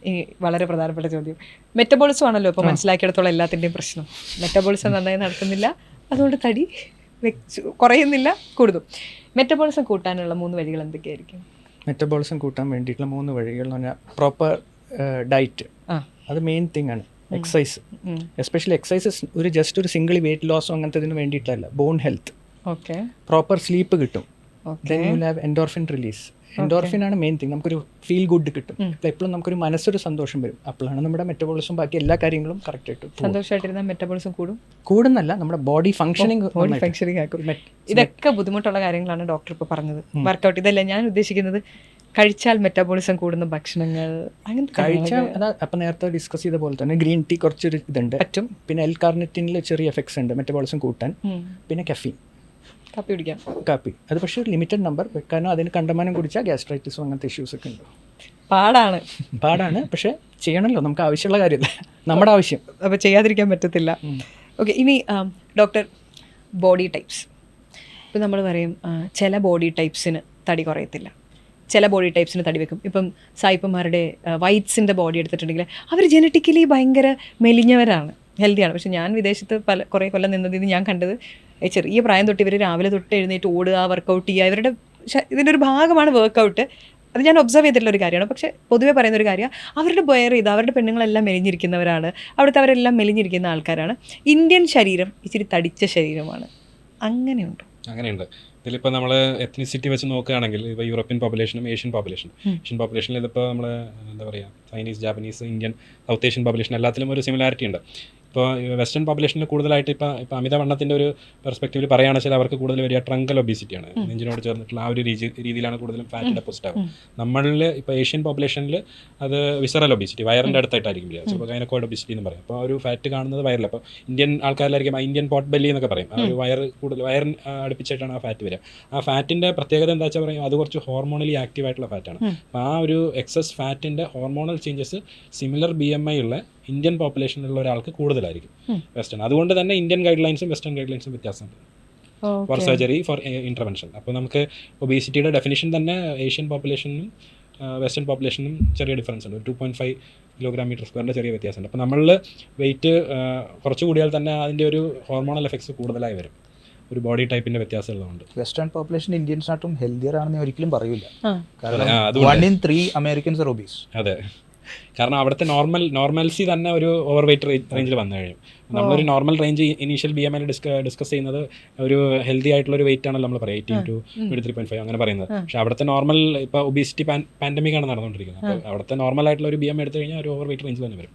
ഈ വളരെ പ്രധാനപ്പെട്ട ചോദ്യം, മെറ്റബോളിസം ആണല്ലോ ഇപ്പോൾ മനസ്സിലാക്കിയിടത്തോളം എല്ലാത്തിൻ്റെയും പ്രശ്നം. മെറ്റബോളിസം നന്നായി നടക്കുന്നില്ല, അതുകൊണ്ട് തടി കുറയുന്നില്ല, കൂടുന്നു. മെറ്റബോളിസം കൂട്ടാനുള്ള 3 വഴികൾ എന്തൊക്കെയായിരിക്കും? മെറ്റബോളിസം കൂട്ടാൻ വേണ്ടിയിട്ടുള്ള 3 വഴികൾ എന്ന് പറഞ്ഞാൽ പ്രോപ്പർ ഡയറ്റ്, അത് മെയിൻ തിങ് ആണ്. എക്സസൈസ്, എസ്പെഷ്യലി എക്സസൈസസ് ഒരു സിംഗിൾ വെയിറ്റ് ലോസോ അങ്ങനത്തെ ഇതിന് വേണ്ടിയിട്ടല്ല, bone health. Okay. Proper sleep കിട്ടും, then you will have endorphin release. Endorphin ആണ് മെയിൻ തിങ്. നമുക്കൊരു ഫീൽ ഗുഡ് കിട്ടും. എപ്പോഴും നമുക്കൊരു മനസ്സൊരു സന്തോഷം വരും. അപ്പോഴാണ് നമ്മുടെ മെറ്റബോളിസം ബാക്കി എല്ലാ കാര്യങ്ങളും കറക്റ്റ് ആയിട്ട് പോകും. സന്തോഷമായിട്ടിരുന്ന മെറ്റബോളിസം കൂടുന്നല്ല, നമ്മുടെ ബോഡി ഫംഗ്ഷനിങ് ഫംഗ്ഷനിങ് ആക്കും. ഇതൊക്കെ ബുദ്ധിമുട്ടുള്ള കാര്യങ്ങളാണ് ഡോക്ടർ ഇപ്പോൾ പറഞ്ഞത്. വർക്കൗട്ട് ഇതല്ല ഞാൻ ഉദ്ദേശിക്കുന്നത്. കഴിച്ചാൽ മെറ്റബോളിസം കൂടുന്ന ഭക്ഷണങ്ങൾ അങ്ങനത്തെ കഴിച്ചാൽ അതാ അപ്പം നേരത്തെ ഡിസ്കസ് ചെയ്ത പോലെ തന്നെ ഗ്രീൻ ടീ കുറച്ചൊരു ഇതുണ്ട് പറ്റും. പിന്നെ എൽ കാർണിറ്റിനിൽ ചെറിയ എഫക്ട്സ് ഉണ്ട് മെറ്റബോളിസം കൂട്ടാൻ. പിന്നെ കഫീൻ, കാപ്പി കുടിക്കാം. കാപ്പി അത് പക്ഷേ ഒരു ലിമിറ്റഡ് നമ്പർ, കാരണം അതിന് കണ്ടമാനം കുടിച്ചാൽ ഗ്യാസ്ട്രൈറ്റിസും അങ്ങനത്തെ ഇഷ്യൂസ് ഒക്കെ ഉണ്ട്. പാടാണ് പക്ഷേ ചെയ്യണമല്ലോ, നമുക്ക് ആവശ്യമുള്ള കാര്യമല്ലേ, നമ്മുടെ ആവശ്യം. അപ്പോൾ ചെയ്യാതിരിക്കാൻ പറ്റത്തില്ല. ഓക്കെ, ഇനി ഡോക്ടർ, ബോഡി ടൈപ്സ്. ഇപ്പം നമ്മൾ പറയും ചില ബോഡി ടൈപ്സിന് തടി കുറയത്തില്ല, ചില ബോഡി ടൈപ്സിന് തടി വെക്കും. ഇപ്പം സായിപ്പന്മാരുടെ വൈറ്റ്സിൻ്റെ ബോഡി എടുത്തിട്ടുണ്ടെങ്കിൽ അവർ ജനറ്റിക്കലി ഭയങ്കര മെലിഞ്ഞവരാണ്, ഹെൽത്തിയാണ്. പക്ഷെ ഞാൻ വിദേശത്ത് കുറേ കൊല്ലം നിന്നതിന് ഞാൻ കണ്ടത് ചെറിയ പ്രായം തൊട്ട് ഇവർ രാവിലെ തൊട്ട് എഴുന്നേറ്റ് ഓടുക, വർക്കൗട്ട് ചെയ്യുക, ഇവരുടെ ഇതിൻ്റെ ഒരു ഭാഗമാണ് വർക്കൗട്ട്. അത് ഞാൻ ഒബ്സർവ് ചെയ്തിട്ടുള്ള ഒരു കാര്യമാണ്. പക്ഷേ പൊതുവേ പറയുന്ന ഒരു കാര്യം, അവരുടെ ബെയർ ചെയ്ത് അവരുടെ പെണ്ണുങ്ങളെല്ലാം മെലിഞ്ഞിരിക്കുന്നവരാണ്, അവിടുത്തെ അവരെല്ലാം മെലിഞ്ഞിരിക്കുന്ന ആൾക്കാരാണ്. ഇന്ത്യൻ ശരീരം ഇച്ചിരി തടിച്ച ശരീരമാണ്. അങ്ങനെയുണ്ടോ? അങ്ങനെയുണ്ട്. ഇതിലിപ്പോൾ നമ്മൾ എത്നിസിറ്റി വെച്ച് നോക്കുകയാണെങ്കിൽ ഇപ്പോൾ യൂറോപ്യൻ പോപ്പുലേഷനും ഏഷ്യൻ പോപ്പുലേഷനിൽ ഇതിപ്പോൾ നമ്മൾ എന്താ പറയുക, Chinese, Japanese, Indian, south Asian population എല്ലാത്തിലും ഒരു സിമിലാരിറ്റി ഉണ്ട്. ഇപ്പോൾ വെസ്റ്റേൺ പോപ്പുലേഷനിൽ കൂടുതലായിട്ട് ഇപ്പോൾ അമിതവണ്ണത്തിൻ്റെ ഒരു പെർസ്പെക്റ്റീവിൽ പറയുകയാണെന്ന് വെച്ചാൽ അവർക്ക് കൂടുതൽ വരിക ട്രങ്കൽ ഒബീസിറ്റിയാണ്, നെഞ്ചിനോട് ചേർന്നിട്ടുള്ള ആ ഒരു രീതിയിലാണ് കൂടുതലും ഫാറ്റ് ഡെപ്പോസിറ്റ് ആവും. നമ്മളിൽ ഇപ്പോൾ ഏഷ്യൻ പോപ്പുലേഷനിൽ അത് വിസറൽ ഒബീസിറ്റി, വയറിൻ്റെ അടുത്തായിട്ടായിരിക്കും വരിക. അപ്പോൾ ഗൈനക്കോയിഡ് ഒബീസിറ്റി എന്ന് പറയും. അപ്പോൾ ഒരു ഫാറ്റ് കാണുന്നത് വയറിൽ. അപ്പോൾ ഇന്ത്യൻ ആൾക്കാരിലായിരിക്കും ഇന്ത്യൻ പോട്ട് ബെല്ലി എന്നൊക്കെ പറയും. ആ ഒരു വയറിന് അടുപ്പിച്ചായിട്ടാണ് ആ ഫാറ്റ് വരിക. ആ ഫാറ്റിൻ്റെ പ്രത്യേകത എന്താ വെച്ചാൽ പറയും, അത് കുറച്ച് ഹോർമോണലി ആക്റ്റീവ് ആയിട്ടുള്ള ഫാറ്റാണ്. അപ്പോൾ ആ ഒരു എക്സസ് ഫാറ്റിൻ്റെ ഹോർമോണൽ ചേഞ്ചസ് സിമിലർ BMI ഉള്ള ഇന്ത്യൻ പോപ്പുലേഷനിലുള്ള ഒരാൾക്ക് കൂടുതലായിരിക്കും വെസ്റ്റേൺ. അതുകൊണ്ട് തന്നെ ഇന്ത്യൻ ഗൈഡ് ലൈൻസും വെസ്റ്റേൺ ഗൈഡ് ലൈൻസും വ്യത്യാസമുണ്ട് ഫോർ സർജറി, ഫോർ ഇൻ്റർവെൻഷൻ. അപ്പോൾ നമുക്ക് ഒബീസിറ്റിയുടെ ഡെഫിനിഷൻ തന്നെ ഏഷ്യൻ പോപ്പുലേഷനും വെസ്റ്റേൺ പോപ്പുലേഷനും ചെറിയ ഡിഫറൻസ് ഉണ്ട്. 2.5 kg/m² ചെറിയ വ്യത്യാസമുണ്ട്. അപ്പോൾ നമ്മളിൽ വെയിറ്റ് കുറച്ച് കൂടിയാൽ തന്നെ അതിൻ്റെ ഒരു ഹോർമോണൽ എഫക്ട്സ് കൂടുതലായി വരും, ഒരു ബോഡി ടൈപ്പിൻ്റെ വ്യത്യാസം ഉള്ളതുകൊണ്ട്. വെസ്റ്റേൺ പോപ്പുലേഷൻ ഇന്ത്യൻസിനായിട്ടും ഹെൽത്തിയർ ആണെന്ന് ഒരിക്കലും പറയൂല. കാരണം 1 in 3 അമേരിക്കൻസ് ആർ ഒബീസ്. അതെ, കാരണം അവിടുത്തെ നോർമൽസി തന്നെ ഒരു ഓവർ വെയിറ്റ് റേഞ്ചിൽ വന്നു കഴിയും. നമ്മളൊരു normal range initial BMI discuss ചെയ്യുന്നത് ഒരു ഹെൽത്തി ആയിട്ടുള്ള ഒരു വെയിറ്റ് ആണല്ലോ നമ്മൾ പറയുക, 18 to 23.5 അങ്ങനെ പറയുന്നത്. പക്ഷേ അവിടുത്തെ നോർമൽ ഇപ്പോൾ ഒബീസിറ്റി പാൻഡമിക് ആണ് നടന്നുകൊണ്ടിരിക്കുന്നത്. അപ്പോൾ അവിടുത്തെ നോർമൽ ആയിട്ടുള്ള ഒരു BMI എടുത്തു കഴിഞ്ഞാൽ ഒരു ഓവർ വെയിറ്റ് റേഞ്ചിൽ തന്നെ വരും.